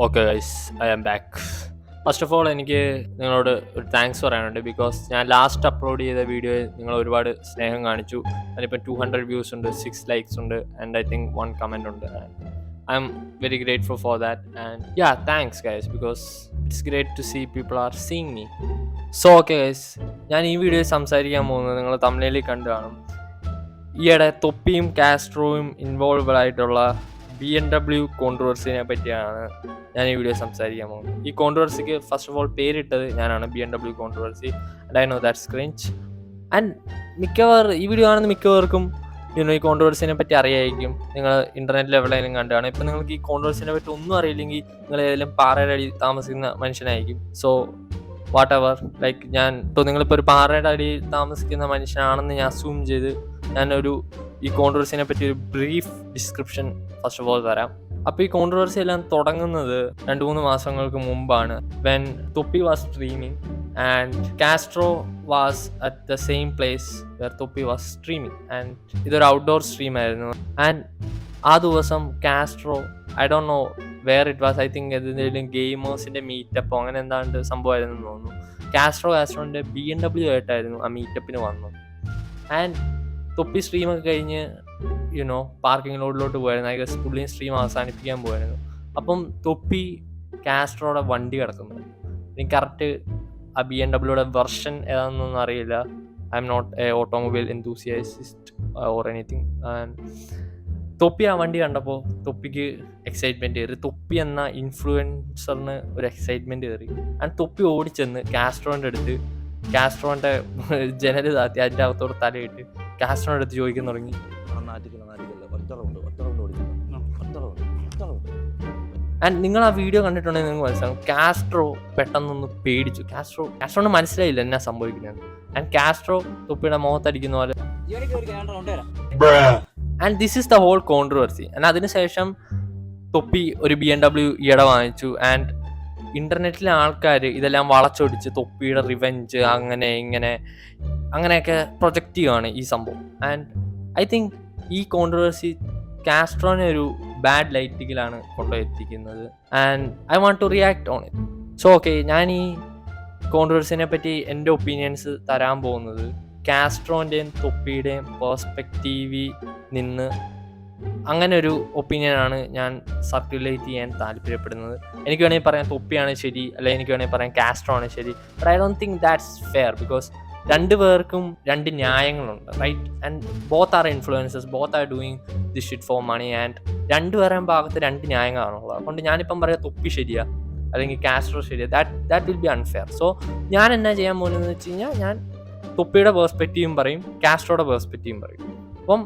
Okay guys, I am back. First of all എനിക്ക് നിങ്ങളോട് ഒരു താങ്ക്സ് പറയാനുണ്ട്. ബിക്കോസ് ഞാൻ ലാസ്റ്റ് അപ്ലോഡ് ചെയ്ത വീഡിയോയിൽ നിങ്ങൾ ഒരുപാട് സ്നേഹം കാണിച്ചു. അതിനിപ്പോൾ 200 വ്യൂസ് ഉണ്ട്, 6 ലൈക്സ് ഉണ്ട്, ആൻഡ് ഐ തിങ്ക് 1 കമൻറ്റ് ഉണ്ട്. I am very grateful for that. And yeah, thanks guys, because it's great to see people are seeing me. So okay guys, ഞാൻ ഈ വീഡിയോയിൽ സംസാരിക്കാൻ പോകുന്നത് നിങ്ങൾ തമിഴിൽ കണ്ടു കാണും. ഈയിടെ തൊപ്പിയും കാസ്ട്രോയും ഇൻവോൾവ് ആയിട്ടുള്ള BMW കോൺട്രവേഴ്സിനെ പറ്റിയാണ് ഞാൻ ഈ വീഡിയോ സംസാരിക്കാൻ പോകുന്നത്. ഈ കോൺട്രവേഴ്സിക്ക് ഫസ്റ്റ് ഓഫ് ഓൾ പേരിട്ടത് ഞാനാണ്, BMW controversy. And I know that's cringe. And ഈ വീഡിയോ കാണുന്ന മിക്കവർക്കും ഈ കോൺട്രവേഴ്സിനെ പറ്റി അറിയായിരിക്കും. നിങ്ങൾ ഇൻ്റർനെറ്റിൽ എവിടെയെങ്കിലും കണ്ടാണ്. ഇപ്പം നിങ്ങൾക്ക് ഈ കോൺട്രവേഴ്സിനെ പറ്റി ഒന്നും അറിയില്ലെങ്കിൽ നിങ്ങൾ ഏതെങ്കിലും പാറയുടെ അടിയിൽ താമസിക്കുന്ന മനുഷ്യനായിരിക്കും. സോ വാട്ട് എവർ, ലൈക്ക് നിങ്ങളിപ്പോൾ ഒരു പാറയുടെ അടിയിൽ താമസിക്കുന്ന മനുഷ്യനാണെന്ന് ഞാൻ അസ്യൂം ചെയ്ത് ഈ കോൺട്രവേഴ്സിനെ പറ്റി ഒരു brief description first of all തരാം. അപ്പോൾ ഈ കോൺട്രവേഴ്സി എല്ലാം തുടങ്ങുന്നത് 2-3 മാസങ്ങൾക്ക് മുമ്പാണ്. When Thoppi was streaming and Castro was at the same place where Thoppi was streaming. And ഇതൊരു ഔട്ട്ഡോർ സ്ട്രീം ആയിരുന്നു. ആൻഡ് ആ ദിവസം Castro, I don't know where it was, I think ഏതെങ്കിലും ഗെയിമേഴ്സിൻ്റെ മീറ്റപ്പോ അങ്ങനെ എന്താണ്ട് സംഭവമായിരുന്നു തോന്നുന്നു. കാസ്ട്രോൻ്റെ BMW ആയിട്ടായിരുന്നു ആ മീറ്റപ്പിന് വന്നത്. ആൻഡ് തൊപ്പി സ്ട്രീമൊക്കെ കഴിഞ്ഞ് പാർക്കിംഗ് ലോഡിലോട്ട് പോയായിരുന്നു. ഐ ഗസ് പുള്ളിയും സ്ട്രീം അവസാനിപ്പിക്കാൻ പോയായിരുന്നു. അപ്പം തൊപ്പി കാസ്ട്രോയുടെ വണ്ടി കിടക്കുന്നു. എനിക്ക് കറക്റ്റ് ആ BMW വെർഷൻ ഏതാണെന്നൊന്നും അറിയില്ല. I am not a automobile enthusiast or anything. Thoppi ആ വണ്ടി കണ്ടപ്പോൾ തൊപ്പിക്ക് എക്സൈറ്റ്മെൻറ്റ് കയറി. തൊപ്പി എന്ന ഇൻഫ്ലുവൻസറിന് ഒരു എക്സൈറ്റ്മെൻറ്റ് കയറി. ആൻഡ് തൊപ്പി ഓടിച്ചെന്ന് കാസ്ട്രോൻ്റെ അടുത്ത്, കാസ്ട്രോൻ്റെ ജനൽ താത്തി അതിൻ്റെ അകത്തോട് തലയിട്ട് കാസ്ട്രോൻ്റെ അടുത്ത് ചോദിക്കാൻ തുടങ്ങി. ആൻഡ് നിങ്ങൾ ആ വീഡിയോ കണ്ടിട്ടുണ്ടെങ്കിൽ നിങ്ങൾക്ക് മനസ്സിലാവും, കാസ്ട്രോ പെട്ടെന്നൊന്ന് പേടിച്ചു. കാസ്ട്രോന് മനസ്സിലായില്ല എന്നാ സംഭവിക്കുന്നത്. ആൻഡ് കാസ്ട്രോ തൊപ്പിയുടെ മുഖത്തടിക്കുന്ന പോലെ. And this is the whole controversy. And അതിനുശേഷം തൊപ്പി ഒരു BMW ഈയിടെ വാങ്ങിച്ചു. ആൻഡ് ഇൻ്റർനെറ്റിലെ ആൾക്കാർ ഇതെല്ലാം വളച്ചൊടിച്ച് തൊപ്പിയുടെ റിവെഞ്ച് അങ്ങനെ ഇങ്ങനെ അങ്ങനെയൊക്കെ പ്രൊജക്റ്റ് ചെയ്യുകയാണ് ഈ സംഭവം. ആൻഡ് ഐ തിങ്ക് ഈ കോൺട്രവേഴ്സി കാസ്ട്രോനെ ഒരു ബാഡ് ലൈറ്റിങ്ങിലാണ് കൊണ്ടുപോയെത്തിക്കുന്നത്. And I want to react on it. So okay, ഞാൻ ഈ കോൺട്രവേഴ്സിനെ പറ്റി എൻ്റെ ഒപ്പീനിയൻസ് തരാൻ പോകുന്നത് കാസ്ട്രോൻ്റെയും തൊപ്പിയുടെയും പേഴ്സ്പെക്റ്റീവിൽ നിന്ന് അങ്ങനെ ഒരു ഒപ്പീനിയനാണ് ഞാൻ സർക്കുലേറ്റ് ചെയ്യാൻ താല്പര്യപ്പെടുന്നത്. എനിക്ക് വേണമെങ്കിൽ പറയാം തൊപ്പിയാണ് ശരി, അല്ലെങ്കിൽ എനിക്ക് വേണമെങ്കിൽ പറയാം കാസ്ട്രോ ആണ് ശരി. But I don't think that's fair, because രണ്ടുപേർക്കും രണ്ട് ന്യായങ്ങളുണ്ട്, right? And both are influencers, both are doing this shit for money. And രണ്ടുപേരുടെയും ഭാഗത്ത് രണ്ട് ന്യായങ്ങളാണുള്ളത്. അതുകൊണ്ട് ഞാനിപ്പം പറയാം തൊപ്പി ശരിയാ അല്ലെങ്കിൽ കാസ്ട്രോ ശരിയാ, that will be unfair. So ഞാൻ എന്നാ ചെയ്യാൻ പോകുന്നതെന്ന് വെച്ച് കഴിഞ്ഞാൽ ഞാൻ തൊപ്പിയുടെ പേഴ്സ്പെക്റ്റീവും പറയും, കാസ്ട്രോയുടെ പേഴ്സ്പെക്റ്റീവും പറയും. അപ്പം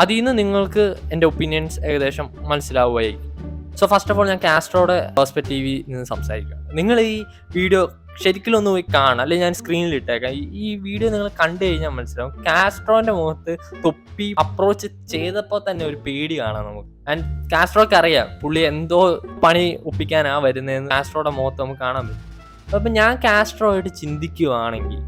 അതിൽ നിന്ന് നിങ്ങൾക്ക് എൻ്റെ ഒപ്പീനിയൻസ് ഏകദേശം മനസ്സിലാവുകയായിരിക്കും. സോ ഫസ്റ്റ് ഓഫ് ഓൾ ഞാൻ കാസ്ട്രോയുടെ പേഴ്സ്പെക്റ്റീവിൽ നിന്ന് സംസാരിക്കാം. നിങ്ങൾ ഈ വീഡിയോ ശരിക്കും ഒന്ന് പോയി കാണാം, അല്ലെങ്കിൽ ഞാൻ സ്ക്രീനിൽ ഇട്ടേക്കാം. ഈ വീഡിയോ നിങ്ങൾ കണ്ടു കഴിഞ്ഞാൽ മനസ്സിലാവും, കാസ്ട്രോൻ്റെ മുഖത്ത് തൊപ്പി അപ്രോച്ച് ചെയ്തപ്പോൾ തന്നെ ഒരു പേടി കാണാം നമുക്ക്. ആൻഡ് കാസ്ട്രോക്ക് അറിയാം പുള്ളി എന്തോ പണി ഒപ്പിക്കാനാ വരുന്നതെന്ന് കാസ്ട്രോയുടെ മുഖത്ത് നമുക്ക് കാണാൻ പറ്റും. അപ്പം ഞാൻ കാസ്ട്രോ ആയിട്ട് ചിന്തിക്കുകയാണെങ്കിൽ,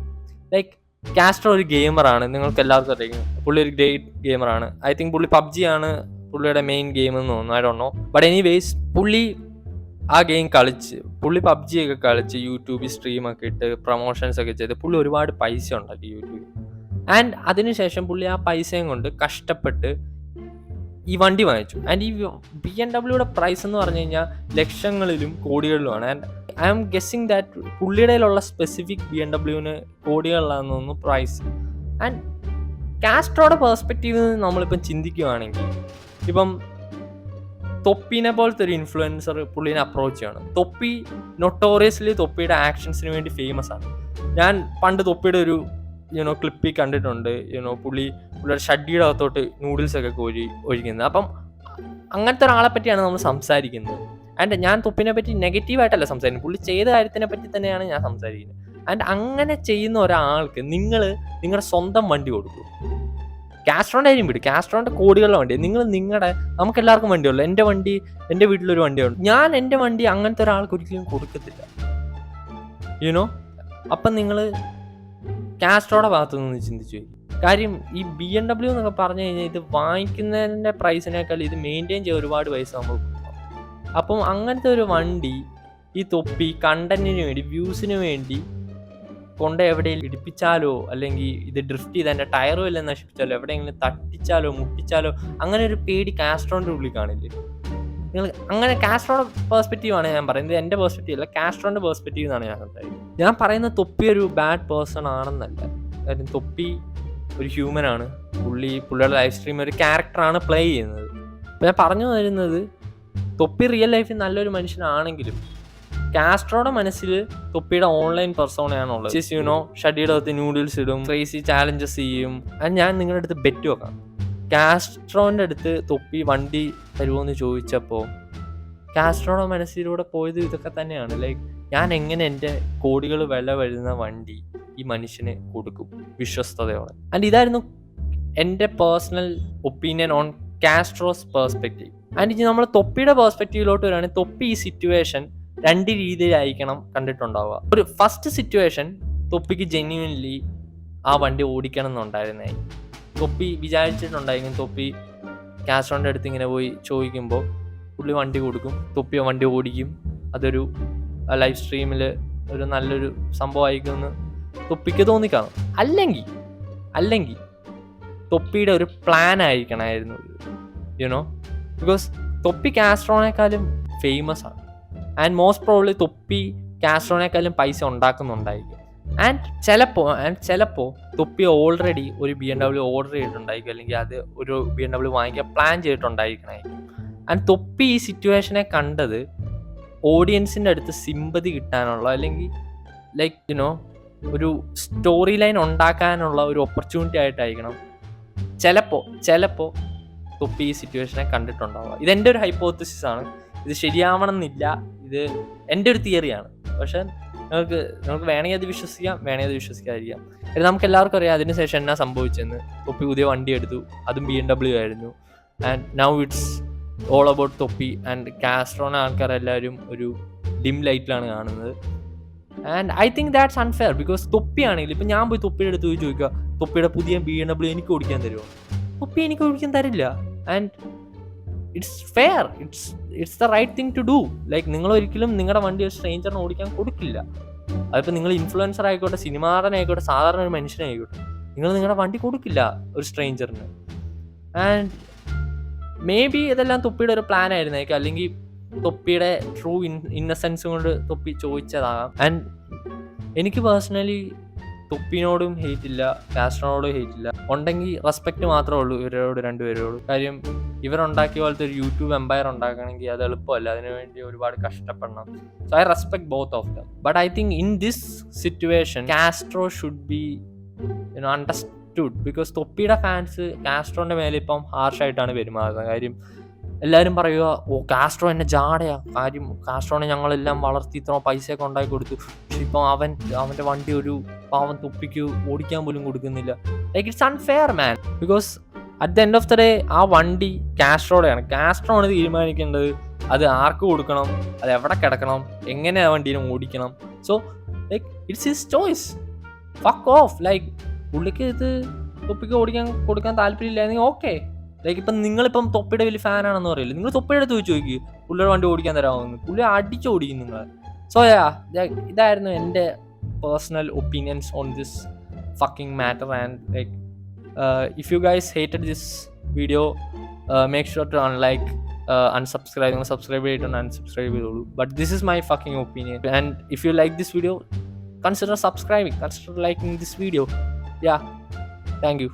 ലൈക്ക് കാസ്ട്രോ ഒരു ഗെയിമറാണ്, നിങ്ങൾക്ക് എല്ലാവർക്കും അറിയാം. പുള്ളി ഒരു ഗ്രേറ്റ് ഗെയിമറാണ്. ഐ തിങ്ക് പുള്ളി PUBG ആണ് പുള്ളിയുടെ മെയിൻ ഗെയിം എന്ന് തോന്നുന്നു, I don't no. But anyways പുള്ളി ആ ഗെയിം കളിച്ച്, പുള്ളി PUBG ഒക്കെ കളിച്ച് യൂട്യൂബിൽ സ്ട്രീമൊക്കെ ഇട്ട് പ്രൊമോഷൻസ് ഒക്കെ ചെയ്ത് പുള്ളി ഒരുപാട് പൈസ ഉണ്ടാക്കി യൂട്യൂബിൽ. ആൻഡ് അതിനുശേഷം പുള്ളി ആ പൈസയും കൊണ്ട് കഷ്ടപ്പെട്ട് ഈ വണ്ടി വാങ്ങിച്ചു. ആൻഡ് ഈ BMW പ്രൈസ് എന്ന് പറഞ്ഞു കഴിഞ്ഞാൽ ലക്ഷങ്ങളിലും കോടികളിലുമാണ്. And I am guessing that പുള്ളിയുടെ സ്പെസിഫിക് BMW കോടികളിലാണെന്ന് തോന്നുന്നു പ്രൈസ്. ആൻഡ് കാസ്ട്രോയുടെ പേഴ്സ്പെക്റ്റീവ് നമ്മളിപ്പം ചിന്തിക്കുകയാണെങ്കിൽ, ഇപ്പം തൊപ്പിനെ പോലത്തെ ഒരു ഇൻഫ്ലുവൻസർ പുള്ളിനെ അപ്രോച്ച് ചെയ്യണം. തൊപ്പി നൊട്ടോറിയസ്ലി തൊപ്പിയുടെ ആക്ഷൻസിന് വേണ്ടി ഫേമസ് ആണ്. ഞാൻ പണ്ട് തൊപ്പിയുടെ ഒരു ക്ലിപ്പിൽ കണ്ടിട്ടുണ്ട്, പുള്ളിയുടെ ഷഡ്ഡിയുടെ അകത്തോട്ട് നൂഡിൽസൊക്കെ ഒഴിക്കുന്നത്. അപ്പം അങ്ങനത്തെ ഒരാളെ പറ്റിയാണ് നമ്മൾ സംസാരിക്കുന്നത്. ആൻഡ് ഞാൻ തൊപ്പിനെ പറ്റി നെഗറ്റീവായിട്ടല്ല സംസാരിക്കുന്നത്, പുള്ളി ചെയ്ത കാര്യത്തിനെ പറ്റി തന്നെയാണ് ഞാൻ സംസാരിക്കുന്നത്. ആൻഡ് അങ്ങനെ ചെയ്യുന്ന ഒരാൾക്ക് നിങ്ങളുടെ സ്വന്തം വണ്ടി കൊടുക്കും. കാസ്ട്രോൻ്റെ കാര്യം വിടും, കാസ്ട്രോൻ്റെ കോടികളുടെ വണ്ടി നമുക്ക് എല്ലാവർക്കും വണ്ടിയുള്ളൂ. എൻ്റെ വീട്ടിലൊരു വണ്ടിയുണ്ട്. ഞാൻ എൻ്റെ വണ്ടി അങ്ങനത്തെ ഒരാൾക്ക് ഒരിക്കലും കൊടുക്കത്തില്ല. അപ്പം നിങ്ങൾ കാസ്ട്രോയുടെ ഭാഗത്തു നിന്ന് ചിന്തിച്ചു പോയി. കാര്യം ഈ BMW എന്നൊക്കെ പറഞ്ഞു കഴിഞ്ഞാൽ ഇത് വാങ്ങിക്കുന്നതിൻ്റെ പ്രൈസിനേക്കാൾ ഇത് മെയിൻറ്റെയിൻ ചെയ്യാൻ ഒരുപാട് പൈസ നമ്മൾ കൊടുക്കണം. അപ്പം അങ്ങനത്തെ ഒരു വണ്ടി ഈ തൊപ്പി കണ്ടന്റിന് വേണ്ടി, വ്യൂസിന് വേണ്ടി കൊണ്ട് എവിടെയെങ്കിലും ഇടിപ്പിച്ചാലോ, അല്ലെങ്കിൽ ഇത് ഡ്രിഫ്റ്റ് ചെയ്ത് എൻ്റെ ടയറും എല്ലാം നശിപ്പിച്ചാലോ, എവിടെയെങ്കിലും തട്ടിച്ചാലോ മുട്ടിച്ചാലോ, അങ്ങനെ ഒരു പേടി കാസ്ട്രോൻ്റെ ഉള്ളിൽ കാണില്ലേ? നിങ്ങൾ അങ്ങനെ കാസ്ട്രോയുടെ പേഴ്സ്പെക്റ്റീവാണ് ഞാൻ പറയുന്നത്, എൻ്റെ പേഴ്സ്പെക്റ്റീവ് അല്ല, കാസ്ട്രോൻ്റെ പേഴ്സ്പെക്റ്റീവ് എന്നാണ് ഞാൻ സംസാരിക്കുന്നത്. ഞാൻ പറയുന്നത് തൊപ്പി ഒരു ബാഡ് പേഴ്സൺ ആണെന്നല്ല. കാര്യം തൊപ്പി ഒരു ഹ്യൂമനാണ്. പുള്ളിയുടെ ലൈഫ് സ്ട്രീം ഒരു ക്യാരക്ടറാണ് പ്ലേ ചെയ്യുന്നത്. അപ്പോൾ ഞാൻ പറഞ്ഞു വരുന്നത്, തൊപ്പി റിയൽ ലൈഫിൽ നല്ലൊരു മനുഷ്യനാണെങ്കിലും കാസ്ട്രോയുടെ മനസ്സിൽ തൊപ്പിയുടെ ഓൺലൈൻ പെർസോണയാണുള്ളത്. ഷഡിയുടെ അകത്ത് നൂഡിൽസ് ഇടും, ക്രേസി ചാലഞ്ചസ് ചെയ്യും. അത് ഞാൻ നിങ്ങളുടെ അടുത്ത് ബെറ്റ് വെക്കാം. കാസ്ട്രോൻ്റെ അടുത്ത് തൊപ്പി വണ്ടി തരുമോയെന്ന് ചോദിച്ചപ്പോൾ കാസ്ട്രോയുടെ മനസ്സിലൂടെ പോയത് ഇതൊക്കെ തന്നെയാണ്. ലൈക്ക്, ഞാൻ എങ്ങനെ എൻ്റെ കോടികൾ വില വരുന്ന വണ്ടി ഈ മനുഷ്യന് കൊടുക്കും വിശ്വസ്തയോടെ. ആൻഡ് ഇതായിരുന്നു എൻ്റെ personal opinion on Castro's perspective. And ഇനി നമ്മൾ തൊപ്പിയുടെ പേഴ്സ്പെക്റ്റീവിലോട്ട് വരികയാണെങ്കിൽ, തൊപ്പി ഈ സിറ്റുവേഷൻ 2 രീതിയിലായിരിക്കണം കണ്ടിട്ടുണ്ടാവുക. ഒരു ഫസ്റ്റ് സിറ്റുവേഷൻ, തൊപ്പിക്ക് ജെന്യുവൻലി ആ വണ്ടി ഓടിക്കണം എന്നുണ്ടായിരുന്നേ. തൊപ്പി വിചാരിച്ചിട്ടുണ്ടായിരിക്കും, തൊപ്പി കാസ്ട്രോൻ്റെ അടുത്ത് ഇങ്ങനെ പോയി ചോദിക്കുമ്പോൾ പുള്ളി വണ്ടി കൊടുക്കും, തൊപ്പി വണ്ടി ഓടിക്കും, അതൊരു ലൈഫ് സ്ട്രീമിൽ ഒരു നല്ലൊരു സംഭവമായിരിക്കുമെന്ന് തൊപ്പിക്ക് തോന്നിക്കാണും. അല്ലെങ്കിൽ തൊപ്പിയുടെ ഒരു പ്ലാൻ ആയിരിക്കണമായിരുന്നു, ബിക്കോസ് തൊപ്പി കാസ്ട്രോനേക്കാളും ഫേമസ് ആണ്. ആൻഡ് മോസ്റ്റ് പ്രോബ്ലി തൊപ്പി കാസ്ട്രോനേക്കാളും പൈസ ഉണ്ടാക്കുന്നുണ്ടായിരിക്കും. ആൻഡ് ചിലപ്പോൾ തൊപ്പി ഓൾറെഡി ഒരു BMW ഓർഡർ ചെയ്തിട്ടുണ്ടായിരിക്കും, അല്ലെങ്കിൽ അത് ഒരു BMW വാങ്ങിക്കാൻ പ്ലാൻ ചെയ്തിട്ടുണ്ടായിരിക്കണമായിരിക്കും. ആൻഡ് തൊപ്പി ഈ സിറ്റുവേഷനെ കണ്ടത് ഓഡിയൻസിൻ്റെ അടുത്ത് സിമ്പതി കിട്ടാനുള്ള, അല്ലെങ്കിൽ ലൈക്ക് ഒരു സ്റ്റോറി ലൈൻ ഉണ്ടാക്കാനുള്ള ഒരു ഓപ്പർച്യൂണിറ്റി ആയിട്ടായിരിക്കണം ചിലപ്പോൾ തൊപ്പി ഈ സിറ്റുവേഷനെ കണ്ടിട്ടുണ്ടാവുക. ഇതെൻ്റെ ഒരു ഹൈപ്പോത്തസിസ് ആണ്, ഇത് ശരിയാവണം എന്നില്ല, ഇത് എൻ്റെ ഒരു തിയറിയാണ്. പക്ഷെ നമുക്ക് വേണമെങ്കിൽ അത് വിശ്വസിക്കാം, വേണമെങ്കിൽ അത് വിശ്വസിക്കാതിരിക്കാം. നമുക്ക് എല്ലാവർക്കും അറിയാം അതിനുശേഷം എന്നാ സംഭവിച്ചെന്ന്. തൊപ്പി പുതിയ വണ്ടി എടുത്തു, അതും BMW ആയിരുന്നു. And now it's all about Thoppi. And കാസ്ട്രോനെ ആൾക്കാരെല്ലാവരും ഒരു ഡിം ലൈറ്റിലാണ് കാണുന്നത്. And I think that's unfair, because തൊപ്പിയാണെങ്കിൽ ഇപ്പം ഞാൻ പോയി തൊപ്പിയുടെ അടുത്ത് പോയി ചോദിക്കുക, തൊപ്പിയുടെ പുതിയ BMW എനിക്ക് ഓടിക്കാൻ തരുമോ? തൊപ്പി എനിക്ക് ഓടിക്കാൻ തരില്ല. And it's fair, it's the right thing to do. Like, നിങ്ങൾ ഒരിക്കലും നിങ്ങളുടെ വണ്ടി ഒരു സ്ട്രേഞ്ചറിന് ഓടിക്കാൻ കൊടുക്കില്ല. അതിപ്പോൾ നിങ്ങൾ ഇൻഫ്ലുവൻസർ ആയിക്കോട്ടെ, സിനിമാ നടനായിക്കോട്ടെ, സാധാരണ ഒരു മനുഷ്യനായിക്കോട്ടെ, നിങ്ങൾ നിങ്ങളുടെ വണ്ടി കൊടുക്കില്ല ഒരു സ്ട്രേഞ്ചറിന്. ആൻഡ് മേ ബി ഇതെല്ലാം തൊപ്പിയുടെ ഒരു പ്ലാൻ ആയിരുന്നേക്കാം, അല്ലെങ്കിൽ തൊപ്പിയുടെ ട്രൂ ഇന്നസെൻസ് കൊണ്ട് തൊപ്പി ചോദിച്ചതാകാം. ആൻഡ് എനിക്ക് പേഴ്സണലി തൊപ്പിനോടും ഹെയ്റ്റ് ഇല്ല, കാസ്ട്രോനോടും ഹെയ്റ്റ് ഇല്ല. ഉണ്ടെങ്കിൽ റെസ്പെക്റ്റ് മാത്രമേ ഉള്ളൂ ഇവരോട്, രണ്ടുപേരോട്. കാര്യം ഇവരുണ്ടാക്കിയ പോലത്തെ ഒരു യൂട്യൂബ് എംപയർ ഉണ്ടാക്കണമെങ്കിൽ അത് എളുപ്പമല്ല, അതിനുവേണ്ടി ഒരുപാട് കഷ്ടപ്പെടണം. So I respect both of them. But I think in this situation Castro should be understood, because തൊപ്പിയുടെ ഫാൻസ് കാസ്ട്രോന്റെ മേലെ ഇപ്പം ഹാർഷായിട്ടാണ് പെരുമാറുന്നത്. കാര്യം എല്ലാവരും പറയുക, കാസ്ട്രോ എന്നെ ജാടയാ, കാര്യം കാസ്ട്രോനെ ഞങ്ങളെല്ലാം വളർത്തി ഇത്ര പൈസയൊക്കെ ഉണ്ടാക്കി കൊടുത്തു, പക്ഷെ ഇപ്പം അവൻ്റെ വണ്ടി ഒരു പാവം തൊപ്പിക്ക് ഓടിക്കാൻ പോലും കൊടുക്കുന്നില്ല. Like, it's unfair man, because at the end of the day ആ വണ്ടി കാസ്ട്രോടെയാണ്. കാസ്ട്രോ ആണ് തീരുമാനിക്കേണ്ടത് അത് ആർക്ക് കൊടുക്കണം, അത് എവിടെ കിടക്കണം, എങ്ങനെ ആ വണ്ടീനെ ഓടിക്കണം. So like, it's his choice, fuck of. Like, പുള്ളിക്ക് ഇത് തൊപ്പിക്ക് ഓടിക്കാൻ കൊടുക്കാൻ താല്പര്യമില്ലായിരുന്നെങ്കിൽ ഓക്കെ. ലൈക്ക്, ഇപ്പം നിങ്ങളിപ്പം തൊപ്പിയുടെ വലിയ ഫാനാണെന്ന് പറയില്ല, നിങ്ങൾ തൊപ്പിയുടെ അടുത്ത് ചോദിച്ചു നോക്കി പുള്ളിയുടെ വണ്ടി ഓടിക്കാൻ തരാമെന്ന്, പുള്ളി അടിച്ചോടിക്കും നിങ്ങൾ. സോ ഇതായിരുന്നു എൻ്റെ personal opinions on this fucking matter. And like, if you guys hated this video, make sure to unsubscribe. Subscribe and unsubscribe. But this is my fucking opinion. And if you like this video, consider subscribing, consider liking this video. Yeah, thank you.